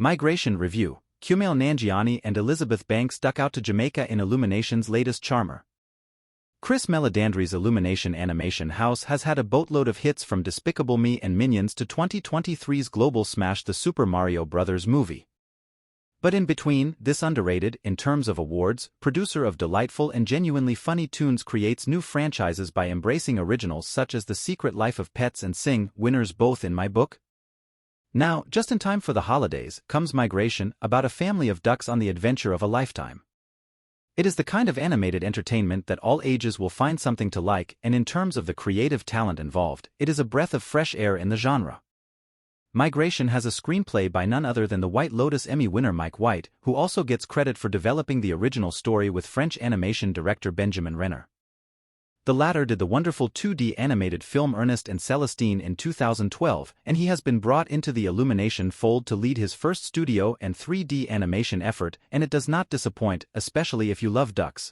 Migration Review. Kumail Nanjiani and Elizabeth Banks duck out to Jamaica in Illumination's latest charmer. Chris Meledandri's Illumination Animation House has had a boatload of hits from Despicable Me and Minions to 2023's global smash The Super Mario Bros. Movie. But in between, this underrated, in terms of awards, producer of delightful and genuinely funny tunes creates new franchises by embracing originals such as The Secret Life of Pets and Sing, winners both in my book. Now, just in time for the holidays, comes Migration, about a family of ducks on the adventure of a lifetime. It is the kind of animated entertainment that all ages will find something to like, and in terms of the creative talent involved, it is a breath of fresh air in the genre. Migration has a screenplay by none other than the White Lotus Emmy winner Mike White, who also gets credit for developing the original story with French animation director Benjamin Renner. The latter did the wonderful 2D animated film Ernest and Celestine in 2012, and he has been brought into the Illumination fold to lead his first studio and 3D animation effort, and it does not disappoint, especially if you love ducks.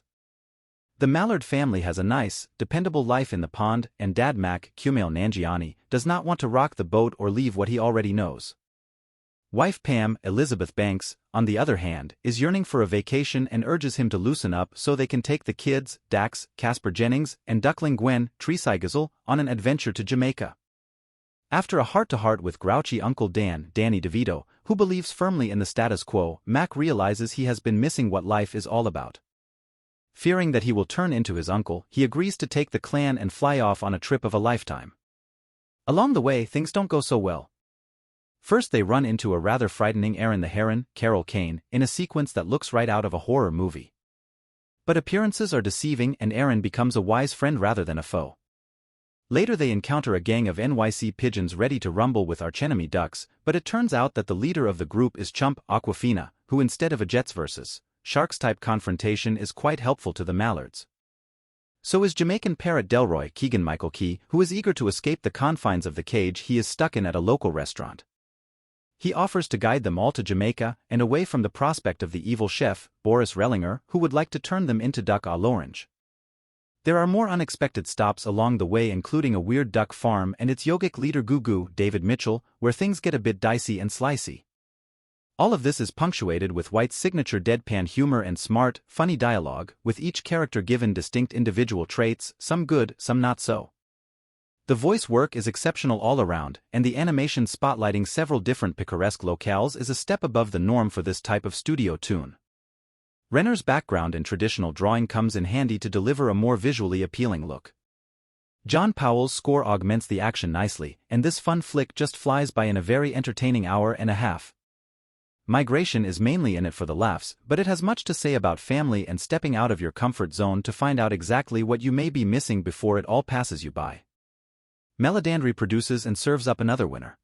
The Mallard family has a nice, dependable life in the pond, and Dad Mac, Kumail Nanjiani, does not want to rock the boat or leave what he already knows. Wife Pam, Elizabeth Banks, on the other hand, is yearning for a vacation and urges him to loosen up so they can take the kids, Dax, Casper Jennings, and duckling Gwen, Treesigizzle, on an adventure to Jamaica. After a heart-to-heart with grouchy Uncle Dan, Danny DeVito, who believes firmly in the status quo, Mac realizes he has been missing what life is all about. Fearing that he will turn into his uncle, he agrees to take the clan and fly off on a trip of a lifetime. Along the way, things don't go so well. First they run into a rather frightening Aaron the Heron, Carol Kane, in a sequence that looks right out of a horror movie. But appearances are deceiving and Aaron becomes a wise friend rather than a foe. Later they encounter a gang of NYC pigeons ready to rumble with archenemy ducks, but it turns out that the leader of the group is Chump Aquafina, who instead of a Jets vs. Sharks-type confrontation is quite helpful to the Mallards. So is Jamaican parrot Delroy Keegan-Michael Key, who is eager to escape the confines of the cage he is stuck in at a local restaurant. He offers to guide them all to Jamaica and away from the prospect of the evil chef, Boris Rellinger, who would like to turn them into duck à l'orange. There are more unexpected stops along the way, including a weird duck farm and its yogic leader Gugu, David Mitchell, where things get a bit dicey and slicey. All of this is punctuated with White's signature deadpan humor and smart, funny dialogue, with each character given distinct individual traits, some good, some not so. The voice work is exceptional all around, and the animation spotlighting several different picaresque locales is a step above the norm for this type of studio tune. Renner's background in traditional drawing comes in handy to deliver a more visually appealing look. John Powell's score augments the action nicely, and this fun flick just flies by in a very entertaining hour and a half. Migration is mainly in it for the laughs, but it has much to say about family and stepping out of your comfort zone to find out exactly what you may be missing before it all passes you by. Meledandri produces and serves up another winner.